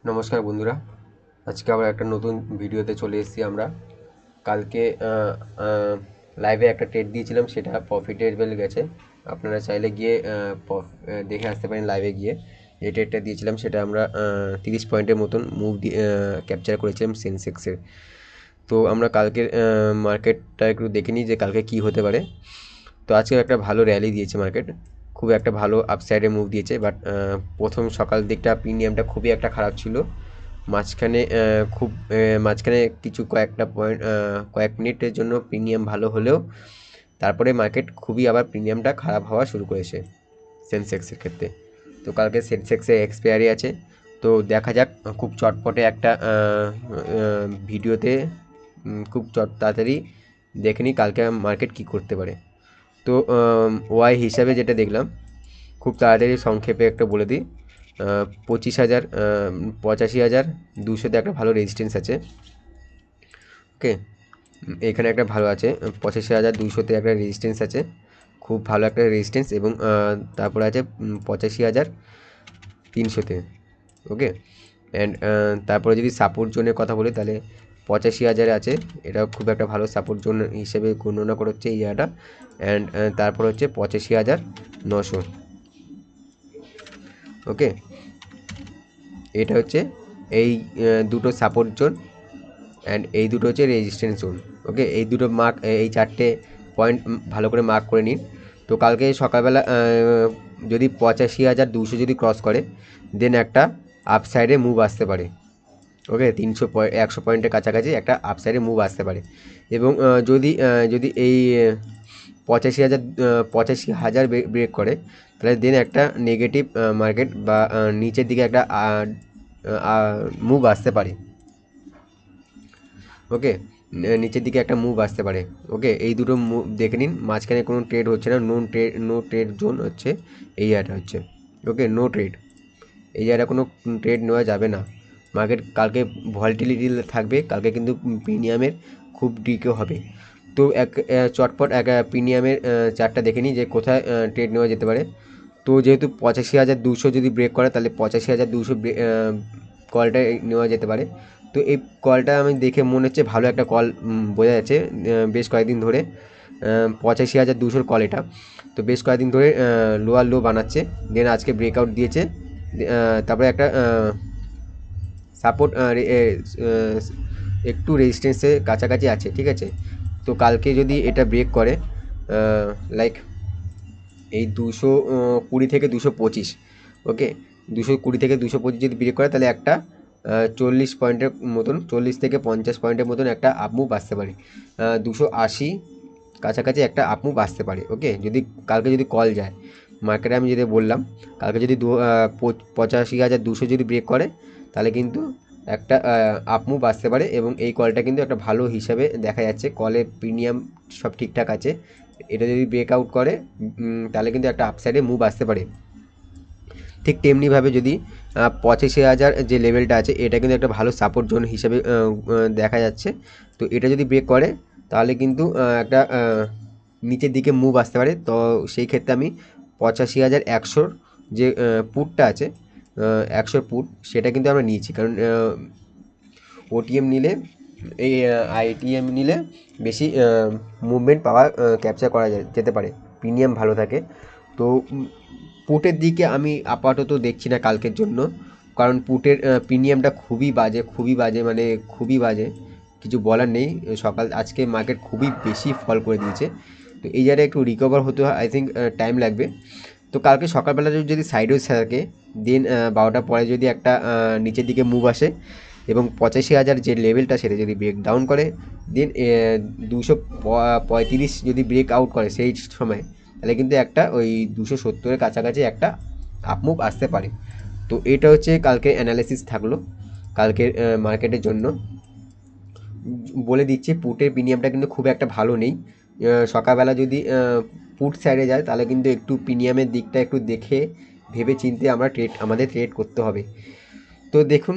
নমস্কার বন্ধুরা, আজকে আবার একটা নতুন ভিডিওতে চলে এসেছি আমরা। কালকে লাইভে একটা ট্রেড দিয়েছিলাম, সেটা প্রফিটেবল গেছে। আপনারা চাইলে গিয়ে দেখে আসতে পারেন লাইভে গিয়ে। যে ট্রেডটা দিয়েছিলাম সেটা আমরা 30 পয়েন্টের মতন মুভ ক্যাপচার করেছিলাম সেন্সেক্সের। তো আমরা কালকের মার্কেটটা একটু দেখে নিই যে কালকে কী হতে পারে। তো আজকে একটা ভালো র্যালি দিয়েছে মার্কেট, খুব একটা ভালো আপসাইডে মুভ দিয়েছে। বাট প্রথম সকাল দিকটা প্রিমিয়ামটা খুবই একটা খারাপ ছিল। মাঝখানে মাঝখানে কিছু কয়েকটা পয়েন্ট কয়েক মিনিটের জন্য প্রিমিয়াম ভালো হলেও তারপরে মার্কেট খুবই আবার প্রিমিয়ামটা খারাপ হওয়া শুরু করেছে সেন্সেক্সের ক্ষেত্রে। তো কালকে সেন্সেক্সে এক্সপায়ারি আছে, তো দেখা যাক। খুব চটপটে একটা ভিডিওতে খুব তাড়াতাড়ি দেখে নিই কালকে মার্কেট কী করতে পারে। তো ওয়াই হিসাবে যেটা দেখলাম, খুব তাড়াতাড়ি সংক্ষেপে একটা বলে দিই। 25,000 85,200তে একটা ভালো রেজিস্ট্যান্স আছে। ওকে, এখানে একটা ভালো আছে 85,200তে একটা রেজিস্ট্যান্স আছে, খুব ভালো একটা রেজিস্ট্যান্স। এবং তারপরে আছে 85,300তে। ওকে, অ্যান্ড তারপরে যদি সাপোর্ট জোনের কথা বলি তাহলে 85,000 আছে, এটা খুব একটা ভালো সাপোর্ট জোন হিসেবে গণনা করা হচ্ছে এই জায়গাটা। অ্যান্ড তারপর হচ্ছে 85,900। ওকে, এটা হচ্ছে এই দুটো সাপোর্ট জোন, অ্যান্ড এই দুটো হচ্ছে রেজিস্ট্যান্স জোন। ওকে, এই দুটো মার্ক, এই চারটে পয়েন্ট ভালো করে মার্ক করে নিন। তো কালকে সকালবেলা যদি 85,200 যদি ক্রস করে, দেন একটা আপসাইডে মুভ আসতে পারে। ওকে, 100 পয়েন্টের কাছাকাছি একটা আপসাইডে মুভ আসতে পারে। এবং যদি এই 85,000 ব্রেক করে, তাহলে দেন একটা নেগেটিভ মার্কেট বা নিচের দিকে একটা মুভ আসতে পারে। ওকে, নিচের দিকে একটা মুভ আসতে পারে। ওকে, এই দুটো মুভ দেখে নিন। মাঝখানে কোনো ট্রেড হচ্ছে না, নো ট্রেড জোন হচ্ছে এই জায়গাটা হচ্ছে। ওকে, নো ট্রেড, এই জায়গাটা কোনো ট্রেড নেওয়া যাবে না। মার্কেট কালকে ভলিটিলিটি থাকবে, কালকে কিন্তু প্রিমিয়ামের খুব ডিকে হবে। তো চটপট এক প্রিমিয়ামের চার্টটা দেখে নিই যে কোথায় ট্রেড নেওয়া যেতে পারে। তো যেহেতু 85,200 যদি ব্রেক করে, তাহলে 85,200 কলটা নেওয়া যেতে পারে। তো এই কলটা আমি দেখে মনে হচ্ছে ভালো একটা কল বোঝা যাচ্ছে বেশ কয়েকদিন ধরে। 85,200 কল এটা, তো বেশ কয়েকদিন ধরে লোয়ার লো বানাচ্ছে, দেন আজকে ব্রেকআউট দিয়েছে। তারপরে একটা সাপোর্ট একটু রেজিস্ট্যান্সের কাছাকাছি আছে, ঠিক আছে। তো কালকে যদি এটা ব্রেক করে, লাইক এই 220 থেকে 225, ওকে, 220 থেকে 225 যদি ব্রেক করে, তাহলে একটা 40 পয়েন্টের মতন, 40 থেকে 50 পয়েন্টের মতন একটা আপমুভ আসতে পারে। 280 কাছাকাছি একটা আপমুভ আসতে পারে। ওকে, যদি কালকে যদি কল যায় মার্কেটে, আমি যদি বললাম কালকে যদি 85,200 যদি ব্রেক করে, তাহলে কিন্তু একটা আপমুভ আসতে পারে। এবং এই কলটা কিন্তু একটা ভালো হিসাবে দেখা যাচ্ছে, কলের প্রিমিয়াম সব ঠিকঠাক আছে। এটা যদি ব্রেকআউট করে, তাহলে কিন্তু একটা আপসাইডে মুভ আসতে পারে। ঠিক তেমনিভাবে যদি 85,000 যে লেভেলটা আছে, এটা কিন্তু একটা ভালো সাপোর্ট জোন হিসেবে দেখা যাচ্ছে। তো এটা যদি ব্রেক করে, তাহলে কিন্তু একটা নিচের দিকে মুভ আসতে পারে। তো সেই ক্ষেত্রে আমি 85,100 যে পুটটা আছে, 100 পুট, সেটা কিন্তু আমরা নিয়েছি। কারণ ওটিএম নিলে, এই আইটিএম নিলে বেশি মুভমেন্ট পাওয়া ক্যাপচার করা যেতে পারে, প্রিমিয়াম ভালো থাকে। তো পুটের দিকে আমি আপাতত দেখছি না কালকের জন্য, কারণ পুটের প্রিমিয়ামটা খুবই বাজে, মানে খুবই বাজে, কিছু বলার নেই। আজকে মার্কেট খুবই বেশি ফল করে দিয়েছে। তো এই জায়গায় একটু রিকভার হতে আই থিঙ্ক টাইম লাগবে। তো কালকে সকালবেলা যদি সাইড ওয়েজ থাকে, দেন 12টার পরে যদি একটা নিচের দিকে মুভ আসে এবং 85,000 যে লেভেলটা সেটা যদি ব্রেক ডাউন করে, দেন 235 যদি ব্রেক আউট করে সেই সময়, তাহলে কিন্তু একটা ওই 270-এর কাছাকাছি একটা আপমুভ আসতে পারে। তো এটা হচ্ছে কালকে অ্যানালিসিস থাকলো কালকের মার্কেটের জন্য। বলে দিচ্ছি, পুটের প্রিমিয়ামটা কিন্তু খুব একটা ভালো নেই। সকালবেলা যদি পুট সাইডে যায়, তাহলে কিন্তু একটু প্রিমিয়ামের দিকটা একটু দেখে ভেবে চিন্তে আমাদের ট্রেড করতে হবে। তো দেখুন,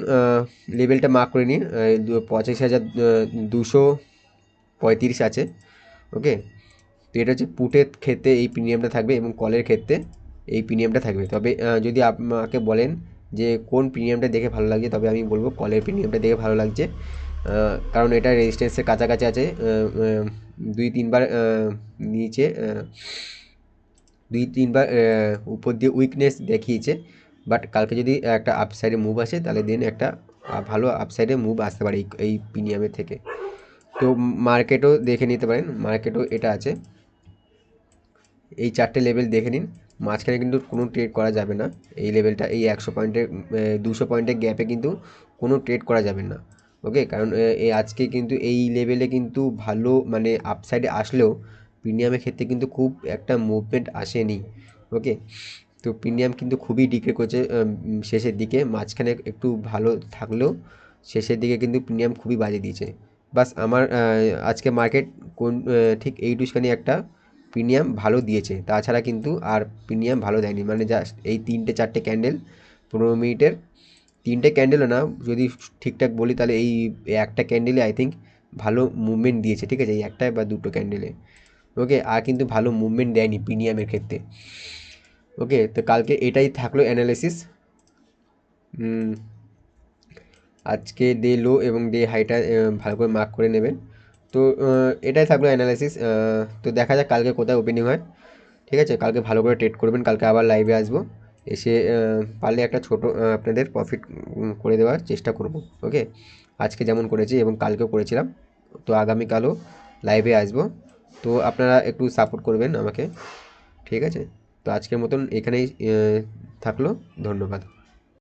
লেভেলটা মার্ক করে নিন, 85,235 আছে। ওকে, তো এটা হচ্ছে পুটের ক্ষেত্রে এই প্রিমিয়ামটা থাকবে এবং কলের ক্ষেত্রে এই প্রিমিয়ামটা থাকবে। তবে যদি আমাকে বলেন যে কোন প্রিমিয়ামটা দেখে ভালো লাগছে, তবে আমি বলবো কলের প্রিমিয়ামটা দেখে ভালো লাগছে। কারণ এটা রেজিস্ট্যান্সের কাছাকাছি আছে, 2-3 বার নিচে, 2-3 বার উপর দিয়ে উইকনেস দেখিয়েছে। বাট কালকে যদি একটা আপসাইডে মুভ আসে তাহলে দেন একটা ভালো আপসাইডে মুভ আসতে পারে এই প্রিমিয়ামের থেকে। তো মার্কেটও দেখে নিতে পারেন, মার্কেটও এটা আছে, এই 4টে লেভেল দেখে নিন। মাঝখানে কিন্তু কোনো ট্রেড করা যাবে না, এই লেভেলটা, এই 100 পয়েন্টের 200 পয়েন্টের গ্যাপে কিন্তু কোনো ট্রেড করা যাবে না। ওকে, কারণ এই আজকে কিন্তু এই লেভেলে কিন্তু ভালো মানে আপসাইডে আসলেও প্রিমিয়ামের ক্ষেত্রে কিন্তু খুব একটা মুভমেন্ট আসেনি। ওকে, তো প্রিমিয়াম কিন্তু খুবই ডিক্রে করেছে শেষের দিকে, মাঝখানে একটু ভালো থাকলেও শেষের দিকে কিন্তু প্রিমিয়াম খুবই বাজে দিয়েছে। বাস আমার আজকে মার্কেট কোন ঠিক এইটুখানি একটা প্রিমিয়াম ভালো দিয়েছে, তাছাড়া কিন্তু আর প্রিমিয়াম ভালো দেয়নি। মানে জাস্ট এই 3-4টে ক্যান্ডেল 15 মিনিটের, 3টে ক্যান্ডেলও না, যদি ঠিকঠাক বলি তাহলে এই একটা ক্যান্ডেলে আই থিঙ্ক ভালো মুভমেন্ট দিয়েছে, ঠিক আছে, এই একটা বা দুটো ক্যান্ডেলে। ওকে, আর কিন্তু ভালো মুভমেন্ট দেয়নি প্রিমিয়ামের ক্ষেত্রে। ওকে, তো কালকে এটাই থাকলো অ্যানালিসিস। আজকে ডে লো এবং ডে হাইটা ভালো করে মার্ক করে নেবেন। তো এটাই থাকলো অ্যানালাইসিস। তো দেখা যাক কালকে কোথায় ওপেনিং হয়। ঠিক আছে, কালকে ভালো করে ট্রেড করবেন, কালকে আবার লাইভে আসবো, এসে পারলে একটা ছোটো আপনাদের প্রফিট করে দেওয়ার চেষ্টা করব। ওকে, আজকে যেমন করেছি এবং কালকেও করেছিলাম, তো আগামীকালও লাইভে আসবো। তো আপনারা একটু সাপোর্ট করবেন আমাকে, ঠিক আছে। তো আজকের মতন এখানেই থাকলো, ধন্যবাদ।